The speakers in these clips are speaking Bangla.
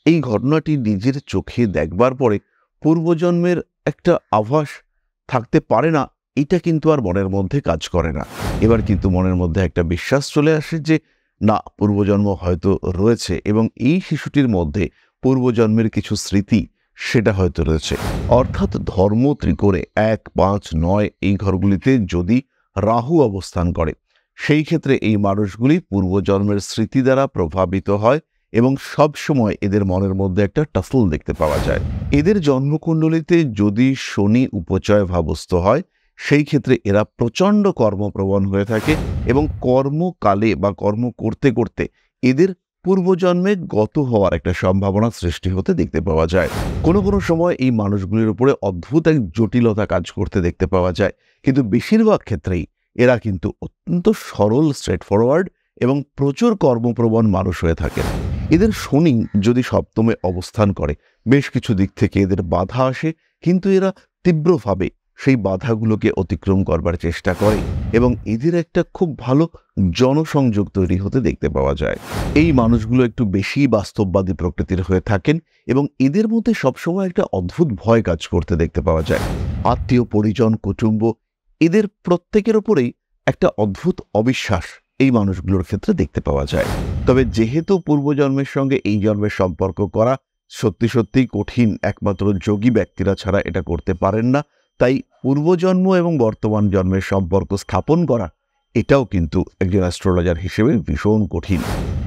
এই ঘটনাটি নিজের চোখে দেখবার পরে পূর্বজন্মের একটা আভাস থাকতে পারে না, এটা কিন্তু আর মনের মধ্যে কাজ করে না। এবার কিন্তু মনের মধ্যে একটা বিশ্বাস চলে আসে যে না, পূর্বজন্ম হয়তো রয়েছে এবং এই শিশুটির মধ্যে পূর্বজন্মের কিছু স্মৃতি সেটা হয়তো রয়েছে। অর্থাৎ ধর্ম ত্রিকোণে 1, 5, 9 এই ঘরগুলিতে যদি রাহু অবস্থান করে, সেই ক্ষেত্রে এই মানুষগুলি পূর্বজন্মের স্মৃতি দ্বারা প্রভাবিত হয় এবং সব সময় এদের মনের মধ্যে একটা টাসল দেখতে পাওয়া যায়। এদের জন্মকুণ্ডলিতে যদি শনি উপচয় ভাবস্থ হয়, সেই ক্ষেত্রে এরা প্রচণ্ড কর্মপ্রবণ হয়ে থাকে এবং কর্মকালে বা কর্ম করতে করতে এদের পূর্বজন্মে গত হওয়ার একটা সম্ভাবনা সৃষ্টি হতে দেখতে পাওয়া যায়। কোনো কোনো সময় এই মানুষগুলির উপরে অদ্ভুত এক জটিলতা কাজ করতে দেখতে পাওয়া যায়, কিন্তু বেশিরভাগ ক্ষেত্রেই এরা কিন্তু অত্যন্ত সরল, স্ট্রেট ফরওয়ার্ড এবং প্রচুর কর্মপ্রবণ মানুষ হয়ে থাকে। এদের শনি যদি সপ্তমে অবস্থান করে, বেশ কিছু দিক থেকে এদের বাধা আসে, কিন্তু এরা তীব্রভাবে সেই বাধাগুলোকে অতিক্রম করবার চেষ্টা করে এবং এদের একটা খুব ভালো জনসংযোগ তৈরি হতে দেখতে পাওয়া যায়। এই মানুষগুলো একটু বেশি বাস্তববাদী প্রকৃতির হয়ে থাকেন এবং এদের মধ্যে সবসময় একটা অদ্ভুত ভয় কাজ করতে দেখতে পাওয়া যায়। আত্মীয় পরিজন, কুটুম্ব, এদের প্রত্যেকের ওপরেই একটা অদ্ভুত অবিশ্বাস এই মানুষগুলোর ক্ষেত্রে দেখতে পাওয়া যায়। তবে যেহেতু পূর্বজন্মের সঙ্গে এই জন্মের সম্পর্ক করা সত্যি সত্যিই কঠিন, একমাত্র যোগী ব্যক্তিরা ছাড়া এটা করতে পারেন না, তাই পূর্বজন্ম এবং বর্তমান জন্মের সম্পর্ক স্থাপন করা এটাও কিন্তু একজন অ্যাস্ট্রোলজার হিসেবে ভীষণ কঠিন।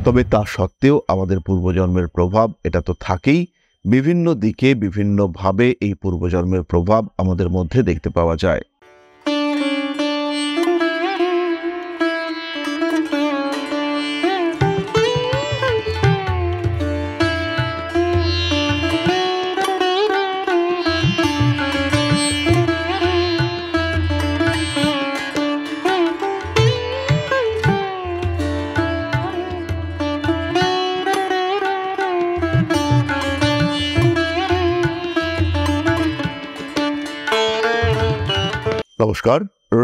তবে তা সত্ত্বেও আমাদের পূর্বজন্মের প্রভাব এটা তো থাকেই, বিভিন্ন দিকে বিভিন্নভাবে এই পূর্বজন্মের প্রভাব আমাদের মধ্যে দেখতে পাওয়া যায়। নমস্কার,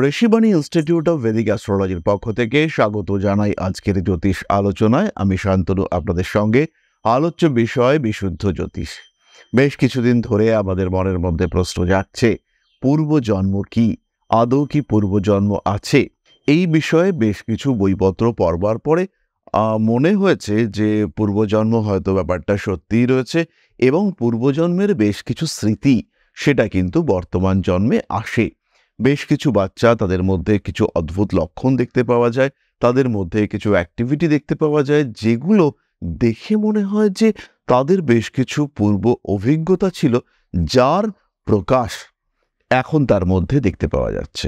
ঋষিবাণী ইনস্টিটিউট অফ ভেদিক অ্যাস্ট্রোলজির পক্ষ থেকে স্বাগত জানাই আজকের জ্যোতিষ আলোচনায়। আমি শান্তনু আপনাদের সঙ্গে। আলোচ্য বিষয় বিশুদ্ধ জ্যোতিষ। বেশ কিছুদিন ধরে আমাদের মনের মধ্যে প্রশ্ন জাগছে, পূর্বজন্ম কি, আদৌ কি পূর্বজন্ম আছে? এই বিষয়ে বেশ কিছু বইপত্র পড়বার পরে মনে হয়েছে যে পূর্বজন্ম হয়তো ব্যাপারটা সত্যিই রয়েছে এবং পূর্বজন্মের বেশ কিছু স্মৃতি সেটা কিন্তু বর্তমান জন্মে আসে। বেশ কিছু বাচ্চা, তাদের মধ্যে কিছু অদ্ভুত লক্ষণ দেখতে পাওয়া যায়, তাদের মধ্যে কিছু অ্যাক্টিভিটি দেখতে পাওয়া যায় যেগুলো দেখে মনে হয় যে তাদের বেশ কিছু পূর্ব অভিজ্ঞতা ছিল, যার প্রকাশ এখন তার মধ্যে দেখতে পাওয়া যাচ্ছে।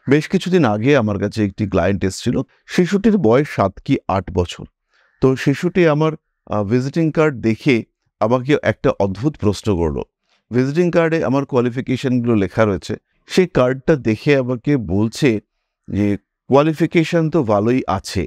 বেশ কিছুদিন আগে আমার কাছে একটি ক্লায়েন্ট এসেছিল। শিশুটির বয়স 7 কি 8 বছর। তো শিশুটি আমার ভিজিটিং কার্ড দেখে আমাকে একটা অদ্ভুত প্রশ্ন করলো। ভিজিটিং কার্ডে আমার কোয়ালিফিকেশনগুলো লেখা রয়েছে। সেই কার্ডটা দেখে আমাকে বলছে যে কোয়ালিফিকেশন তো ভালোই আছে,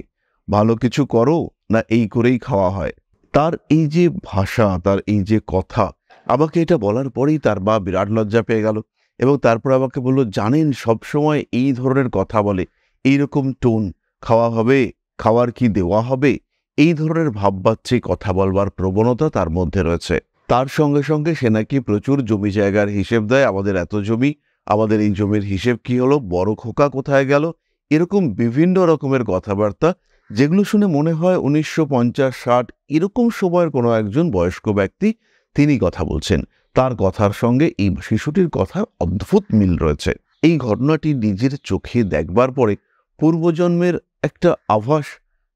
ভালো কিছু করো না এই করেই খাওয়া হয়। তার এই যে ভাষা, তার এই যে কথা, আমাকে এটা বলার পরেই তার মা বিরাট লজ্জা পেয়ে গেল এবং তারপর আমাকে বলল, জানেন সবসময় এই ধরনের কথা বলে, এইরকম টোন, খাওয়া হবে, খাওয়ার কি দেওয়া হবে, এই ধরনের ভাববাচ্চে কথা বলবার প্রবণতা তার মধ্যে রয়েছে। তার সঙ্গে সঙ্গে সে নাকি প্রচুর জমি জায়গার হিসেব দেয়। আমাদের এত জমি, আমাদের এই জমির হিসেব কি হলো, বড় খোকা কোথায় গেল, এরকম বিভিন্ন রকমের কথাবার্তা, যেগুলো শুনে মনে হয় 1950-60 এরকম সময়ের কোনো একজন বয়স্ক ব্যক্তি তিনি কথা বলছেন। তার কথার সঙ্গে এই শিশুটির কথা অদ্ভুত মিল রয়েছে। এই ঘটনাটি নিজের চোখে দেখবার পরে পূর্বজন্মের একটা আভাস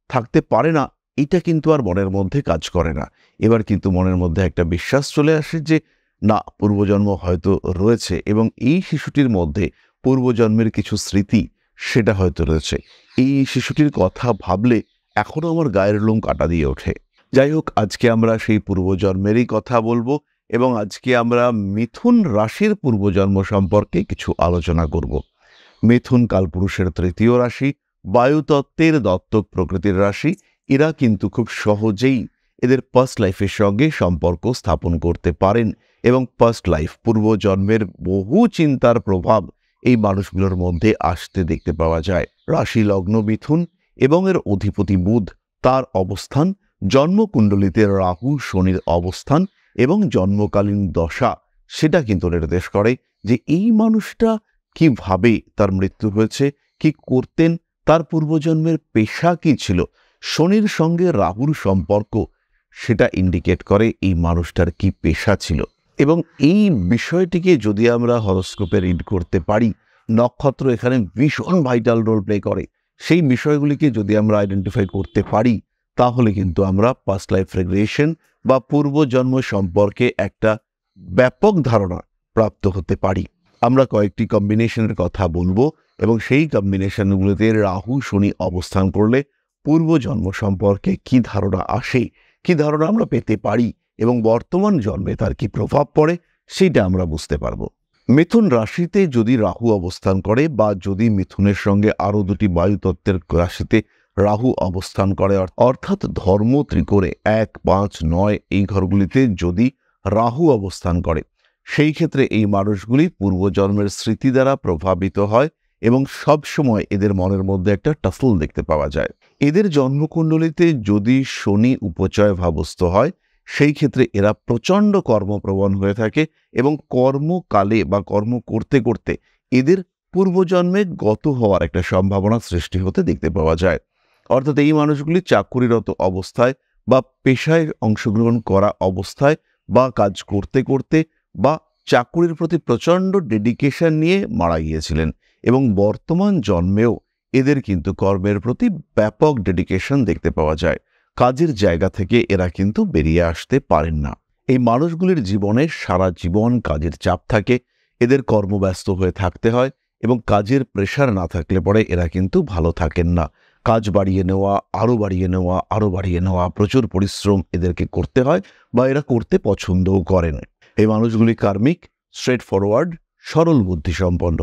থাকতে পারে না, এটা কিন্তু আর মনের মধ্যে কাজ করে না। এবার কিন্তু মনের মধ্যে একটা বিশ্বাস চলে আসে যে না, পূর্বজন্ম হয়তো রয়েছে এবং এই শিশুটির মধ্যে পূর্বজন্মের কিছু স্মৃতি সেটা হয়তো রয়েছে। এই শিশুটির কথা ভাবলে এখনো আমার গায়ের লোম কাটা দিয়ে ওঠে। যাই হোক, আজকে আমরা সেই পূর্বজন্মেরই কথা বলবো এবং আজকে আমরা মিথুন রাশির পূর্বজন্ম সম্পর্কে কিছু আলোচনা করব। মিথুন কালপুরুষের তৃতীয় রাশি, বায়ুতত্ত্বের দত্তক প্রকৃতির রাশি। এরা কিন্তু খুব সহজেই এদের পাস্ট লাইফের সঙ্গে সম্পর্ক স্থাপন করতে পারেন এবং পাস্ট লাইফ, পূর্বজন্মের বহু চিন্তার প্রভাব এই মানুষগুলোর মধ্যে আসতে দেখতে পাওয়া যায়। রাশি লগ্ন মিথুন এবং এর অধিপতি বুধ, তার অবস্থান জন্মকুণ্ডলিতে রাহু শনির অবস্থান এবং জন্মকালীন দশা সেটা কিন্তু নির্দেশ করে যে এই মানুষটা কিভাবে তার মৃত্যু হয়েছে, কি করতেন, তার পূর্বজন্মের পেশা কি ছিল। শনির সঙ্গে রাহুর সম্পর্ক সেটা ইন্ডিকেট করে এই মানুষটার কি পেশা ছিল। এবং এই বিষয়টিকে যদি আমরা হরোস্কোপে রিড করতে পারি, নক্ষত্র এখানে ভীষণ ভাইটাল রোল প্লে করে, সেই বিষয়গুলিকে যদি আমরা আইডেন্টিফাই করতে পারি, তাহলে কিন্তু আমরা পাস্ট লাইফ রিগ্রেশন বা পূর্বজন্ম সম্পর্কে একটা ব্যাপক ধারণা প্রাপ্ত হতে পারি। আমরা কয়েকটি কম্বিনেশনের কথা বলবো এবং সেই কম্বিনেশনগুলোতে রাহু শনি অবস্থান করলে পূর্বজন্ম সম্পর্কে কি ধারণা আসে, কি ধারণা আমরা পেতে পারি এবং বর্তমান জন্মে তার কি প্রভাব পড়ে সেটা আমরা বুঝতে পারবো। মিথুন রাশিতে যদি রাহু অবস্থান করে বা যদি মিথুনের সঙ্গে আরও দুটি বায়ুতত্ত্বের রাশিতে রাহু অবস্থান করে, অর্থাৎ ধর্ম ত্রিকোণে 1, 5, 9 এই ঘরগুলিতে যদি রাহু অবস্থান করে, সেই ক্ষেত্রে এই মানুষগুলি পূর্বজন্মের স্মৃতি দ্বারা প্রভাবিত হয় এবং সবসময় এদের মনের মধ্যে একটা টাসল দেখতে পাওয়া যায়। এদের জন্মকুণ্ডলিতে যদি শনি উপচয় ভাবস্থ হয়, সেই ক্ষেত্রে এরা প্রচণ্ড কর্মপ্রবণ হয়ে থাকে এবং কর্মকালে বা কর্ম করতে করতে এদের পূর্বজন্মে গত হওয়ার একটা সম্ভাবনা সৃষ্টি হতে দেখতে পাওয়া যায়। অর্থাৎ এই মানুষগুলি চাকুরিরত অবস্থায় বা পেশায় অংশগ্রহণ করা অবস্থায় বা কাজ করতে করতে বা চাকুরির প্রতি প্রচণ্ড ডেডিকেশন নিয়ে মারা গিয়েছিলেন এবং বর্তমান জন্মেও এদের কিন্তু কর্মের প্রতি ব্যাপক ডেডিকেশন দেখতে পাওয়া যায়। কাজের জায়গা থেকে এরা কিন্তু বেরিয়ে আসতে পারেন না। এই মানুষগুলির জীবনে সারা জীবন কাজের চাপ থাকে, এদের কর্মব্যস্ত হয়ে থাকতে হয় এবং কাজের প্রেশার না থাকলে পরে এরা কিন্তু ভালো থাকেন না। কাজ বাড়িয়ে নেওয়া, আরও বাড়িয়ে নেওয়া, আরও বাড়িয়ে নেওয়া, প্রচুর পরিশ্রম এদেরকে করতে হয় বা এরা করতে পছন্দও করেন। এই মানুষগুলি কার্মিক, স্ট্রেট ফরওয়ার্ড, সরল বুদ্ধিসম্পন্ন।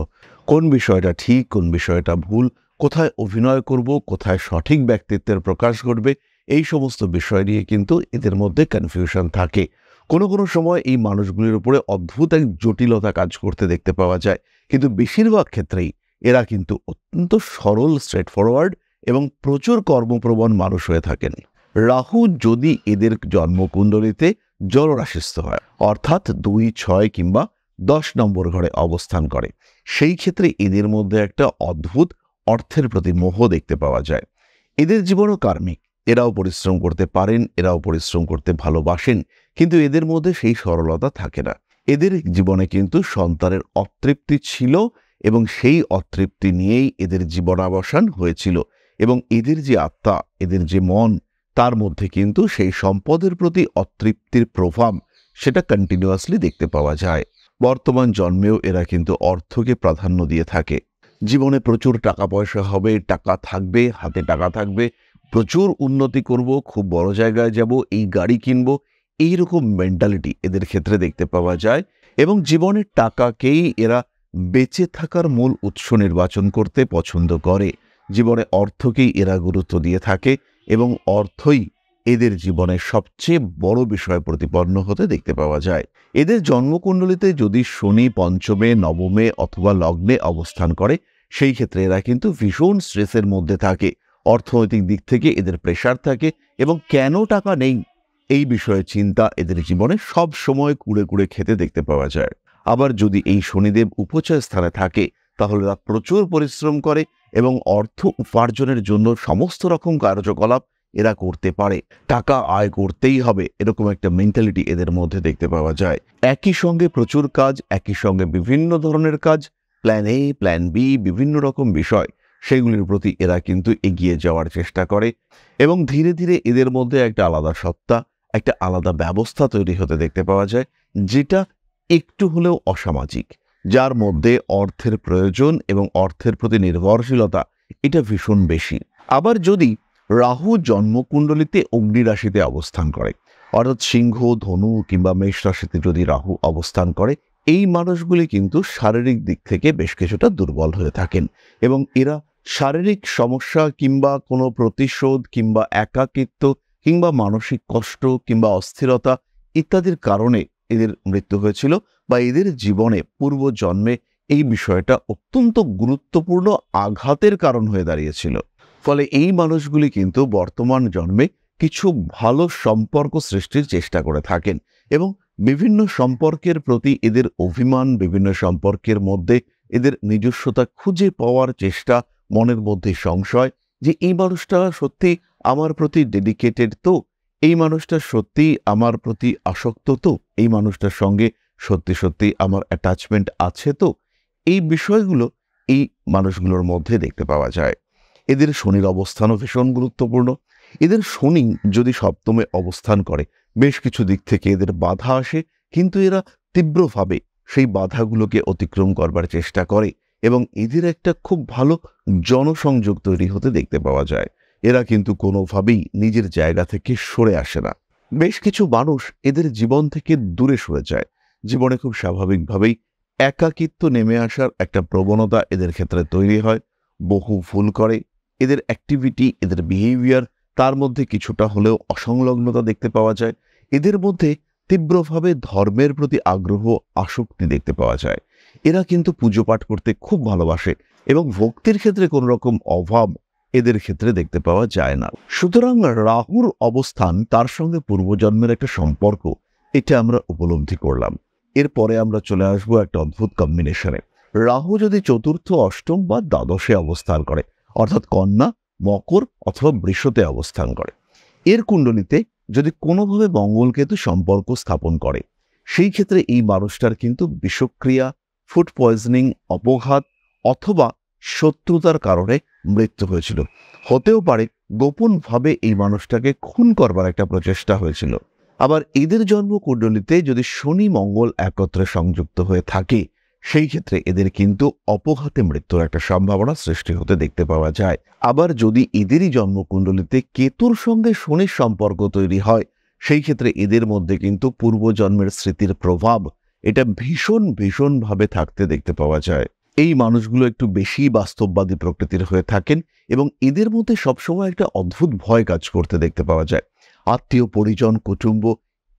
কোন বিষয়টা ঠিক, কোন বিষয়টা ভুল, কোথায় অভিনয় করব, কোথায় সঠিক ব্যক্তিত্বের প্রকাশ ঘটবে, এই সমস্ত বিষয় নিয়ে কিন্তু এদের মধ্যে কনফিউশন থাকে। কোনো কোনো সময় এই মানুষগুলির উপরে অদ্ভুত এক জটিলতা কাজ করতে দেখতে পাওয়া যায়, কিন্তু বেশিরভাগ ক্ষেত্রেই এরা কিন্তু অত্যন্ত সরল, স্ট্রেট ফরওয়ার্ড এবং প্রচুর কর্মপ্রবণ মানুষ হয়ে থাকেন। রাহু যদি এদের জন্মকুণ্ডলিতে জলরাশিস্থ হয়, অর্থাৎ 2, 6 কিংবা 10 নম্বর ঘরে অবস্থান করে, সেই ক্ষেত্রে এদের মধ্যে একটা অদ্ভুত অর্থের প্রতি মোহ দেখতে পাওয়া যায়। এদের জীবনও কার্মিক, এরাও পরিশ্রম করতে পারেন, এরাও পরিশ্রম করতে ভালোবাসেন, কিন্তু এদের মধ্যে সেই সরলতা থাকে না। এদের জীবনে কিন্তু সন্তানের অতৃপ্তি ছিল এবং সেই অতৃপ্তি নিয়েই এদের জীবনাবসান হয়েছিল এবং এদের যে আত্মা, এদের যে মন, তার মধ্যে কিন্তু সেই সম্পদের প্রতি অতৃপ্তির প্রভাব সেটা কন্টিনিউয়াসলি দেখতে পাওয়া যায়। বর্তমান জন্মেও এরা কিন্তু অর্থকে প্রাধান্য দিয়ে থাকে। জীবনে প্রচুর টাকা পয়সা হবে, টাকা থাকবে, হাতে টাকা থাকবে, প্রচুর উন্নতি করব, খুব বড় জায়গায় যাব, এই গাড়ি কিনব, এইরকম মেন্টালিটি এদের ক্ষেত্রে দেখতে পাওয়া যায় এবং জীবনের টাকাকেই এরা বেঁচে থাকার মূল উৎস নির্বাচন করতে পছন্দ করে। জীবনে অর্থকেই এরা গুরুত্ব দিয়ে থাকে এবং অর্থই এদের জীবনের সবচেয়ে বড় বিষয় প্রতিপন্ন হতে দেখতে পাওয়া যায়। এদের জন্মকুণ্ডলিতে যদি শনি পঞ্চমে, নবমে অথবা লগ্নে অবস্থান করে, সেই ক্ষেত্রে এরা কিন্তু ভীষণ স্ট্রেসের মধ্যে থাকে। অর্থনৈতিক দিক থেকে এদের প্রেশার থাকে এবং কেন টাকা নেই এই বিষয়ে চিন্তা এদের জীবনে সব সময় কুড়ে কুড়ে খেতে দেখতে পাওয়া যায়। আবার যদি এই শনিদেব উপচয় স্থানে থাকে, তাহলে এরা প্রচুর পরিশ্রম করে এবং অর্থ উপার্জনের জন্য সমস্ত রকম কার্যকলাপ এরা করতে পারে। টাকা আয় করতেই হবে, এরকম একটা মেন্টালিটি এদের মধ্যে দেখতে পাওয়া যায়। একই সঙ্গে প্রচুর কাজ, একই সঙ্গে বিভিন্ন ধরনের কাজ, প্ল্যান এ, প্ল্যান বি, বিভিন্ন রকম বিষয়, সেগুলির প্রতি এরা কিন্তু এগিয়ে যাওয়ার চেষ্টা করে এবং ধীরে ধীরে এদের মধ্যে একটা আলাদা সত্তা, একটা আলাদা ব্যবস্থা তৈরি হতে দেখতে পাওয়া যায়, যেটা একটু হলেও অসামাজিক, যার মধ্যে অর্থের প্রয়োজন এবং অর্থের প্রতি নির্ভরশীলতা এটা ভীষণ বেশি। আবার যদি রাহু জন্মকুণ্ডলিতে অগ্নি রাশিতে অবস্থান করে, অর্থাৎ সিংহ, ধনু কিংবা মেষ রাশিতে যদি রাহু অবস্থান করে, এই মানুষগুলি কিন্তু শারীরিক দিক থেকে বেশ কিছুটা দুর্বল হয়ে থাকেন এবং এরা শারীরিক সমস্যা কিংবা কোনো প্রতিশোধ কিংবা একাকিত্ব কিংবা মানসিক কষ্ট কিংবা অস্থিরতা ইত্যাদির কারণে এদের মৃত্যু হয়েছিল বা এদের জীবনে পূর্বজন্মে এই বিষয়টা অত্যন্ত গুরুত্বপূর্ণ আঘাতের কারণ হয়ে দাঁড়িয়েছিল। ফলে এই মানুষগুলি কিন্তু বর্তমান জন্মে কিছু ভালো সম্পর্ক সৃষ্টির চেষ্টা করে থাকেন এবং বিভিন্ন সম্পর্কের প্রতি এদের অভিমান, বিভিন্ন সম্পর্কের মধ্যে এদের নিজস্বতা খুঁজে পাওয়ার চেষ্টা, মনের মধ্যে সংশয় যে এই মানুষটা সত্যি আমার প্রতি ডেডিকেটেড তো, এই মানুষটা সত্যি আমার প্রতি আসক্ত তো, এই মানুষটার সঙ্গে সত্যি সত্যি আমার অ্যাটাচমেন্ট আছে তো, এই বিষয়গুলো এই মানুষগুলোর মধ্যে দেখতে পাওয়া যায়। এদের শনির অবস্থানও ভীষণ গুরুত্বপূর্ণ। এদের শনি যদি সপ্তমে অবস্থান করে বেশ কিছু দিক থেকে এদের বাধা আসে, কিন্তু এরা তীব্রভাবে সেই বাধাগুলোকে অতিক্রম করবার চেষ্টা করে এবং এদের একটা খুব ভালো জনসংযোগ তৈরি হতে দেখতে পাওয়া যায়। এরা কিন্তু কোনোভাবেই নিজের জায়গা থেকে সরে আসে না। বেশ কিছু মানুষ এদের জীবন থেকে দূরে সরে যায়। জীবনে খুব স্বাভাবিকভাবেই একাকিত্ব নেমে আসার একটা প্রবণতা এদের ক্ষেত্রে তৈরি হয়। বহু ভুল করে। এদের অ্যাক্টিভিটি, এদের বিহেভিয়ার, তার মধ্যে কিছুটা হলেও অসংলগ্নতা দেখতে পাওয়া যায়। এদের মধ্যে তীব্রভাবে ধর্মের প্রতি আগ্রহ, আসক্তি দেখতে পাওয়া যায়। এরা কিন্তু পুজো পাঠ করতে খুব ভালোবাসে এবং ভক্তির ক্ষেত্রে কোনো রকম অভাব এদের ক্ষেত্রে দেখতে পাওয়া যায় না। সুতরাং রাহুর অবস্থান, তার সঙ্গে পূর্বজন্মের একটা সম্পর্ক, এটা আমরা উপলব্ধি করলাম। এরপরে আমরা চলে আসবো একটা অদ্ভুত কম্বিনেশনে। রাহু যদি চতুর্থ, অষ্টম বা দ্বাদশে অবস্থান করে, অর্থাৎ কন্যা, মকর অথবা বৃষতে অবস্থান করে, এর কুণ্ডলিতে যদি কোনোভাবে মঙ্গলকেতু সম্পর্ক স্থাপন করে, সেই ক্ষেত্রে এই মানুষটার কিন্তু বিষক্রিয়া, ফুড পয়জনিং, অপঘাত অথবা শত্রুতার কারণে মৃত্যু হয়েছিল। হতেও পারে গোপনভাবে এই মানুষটাকে খুন করবার একটা প্রচেষ্টা হয়েছিল। আবার এদের জন্মকুণ্ডলিতে যদি শনি মঙ্গল একত্রে সংযুক্ত হয়ে থাকে, সেই ক্ষেত্রে এদের কিন্তু অপঘাতে মৃত্যুর একটা সম্ভাবনা সৃষ্টি হতে দেখতে পাওয়া যায়। আবার যদি এদেরই জন্মকুণ্ডলিতে কেতুর সঙ্গে শনির সম্পর্ক তৈরি হয়, সেই ক্ষেত্রে এদের মধ্যে কিন্তু পূর্বজন্মের স্মৃতির প্রভাব এটা ভীষণভাবে থাকতে দেখতে পাওয়া যায়। এই মানুষগুলো একটু বেশি বাস্তববাদী প্রকৃতির হয়ে থাকেন এবং এদের মধ্যে সবসময় একটা অদ্ভুত ভয় কাজ করতে দেখতে পাওয়া যায়। আত্মীয় পরিজন, কুটুম্ব,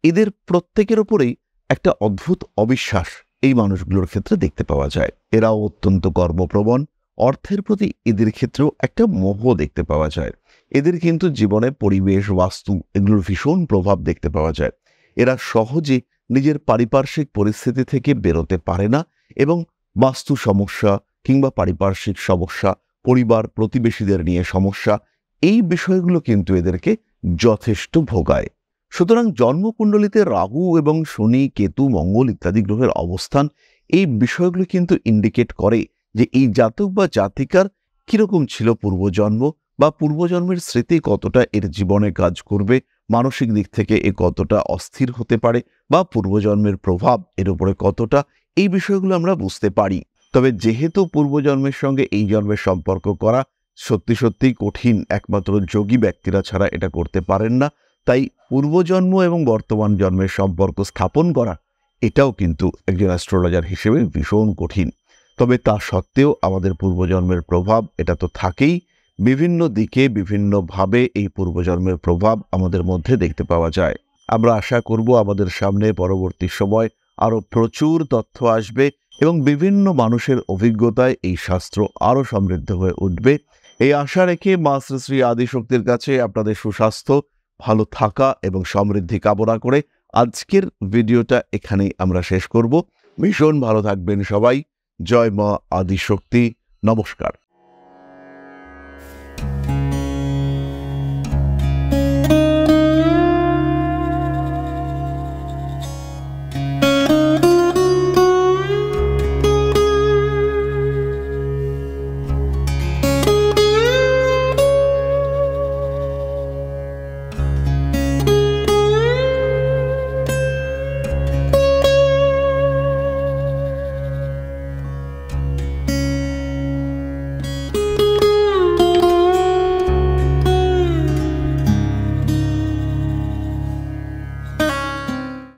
এদের প্রত্যেকের ওপরেই একটা অদ্ভুত অবিশ্বাস এই মানুষগুলোর ক্ষেত্রে দেখতে পাওয়া যায়। এরাও অত্যন্ত কর্মপ্রবণ। অর্থের প্রতি এদের ক্ষেত্রেও একটা মোহ দেখতে পাওয়া যায়। এদের কিন্তু জীবনে পরিবেশ, বাস্তু এগুলোর ভীষণ প্রভাব দেখতে পাওয়া যায়। এরা সহজে নিজের পারিপার্শ্বিক পরিস্থিতি থেকে বেরোতে পারে না এবং বাস্তু সমস্যা কিংবা পারিপার্শ্বিক সমস্যা, পরিবার প্রতিবেশীদের নিয়ে সমস্যা, এই বিষয়গুলো কিন্তু এদেরকে যথেষ্ট ভোগায়। সুতরাং জন্মকুণ্ডলিতে রাহু এবং শনি, কেতু, মঙ্গল ইত্যাদি গ্রহের অবস্থান এই বিষয়গুলো কিন্তু ইন্ডিকেট করে যে এই জাতক বা জাতিকার কিরকম ছিল পূর্বজন্ম, বা পূর্বজন্মের স্মৃতি কতটা এর জীবনে কাজ করবে, মানসিক দিক থেকে এ কতটা অস্থির হতে পারে, বা পূর্বজন্মের প্রভাব এর উপরে কতটা, এই বিষয়গুলো আমরা বুঝতে পারি। তবে যেহেতু পূর্বজন্মের সঙ্গে এই জন্মের সম্পর্ক করা সত্যিই কঠিন, একমাত্র যোগী ব্যক্তিরা ছাড়া এটা করতে পারেন না, তাই পূর্বজন্ম এবং বর্তমান জন্মের সম্পর্ক স্থাপন করা এটাও কিন্তু একজন অ্যাস্ট্রোলজার হিসেবে ভীষণ কঠিন। তবে তা সত্ত্বেও আমাদের পূর্বজন্মের প্রভাব এটা তো থাকেই। বিভিন্ন দিকে বিভিন্নভাবে এই পূর্বজন্মের প্রভাব আমাদের মধ্যে দেখতে পাওয়া যায়। আমরা আশা করব আমাদের সামনে পরবর্তী সময় আরও প্রচুর তথ্য আসবে এবং বিভিন্ন মানুষের অভিজ্ঞতায় এই শাস্ত্র আরও সমৃদ্ধ হয়ে উঠবে। এই আশা রেখে মা শ্রী শ্রী আদিশক্তির কাছে আপনাদের সুস্বাস্থ্য, ভালো থাকা এবং সমৃদ্ধি কামনা করে আজকের ভিডিওটা এখানেই আমরা শেষ করব। ভীষণ ভালো থাকবেন সবাই। জয় মা আদিশক্তি। নমস্কার।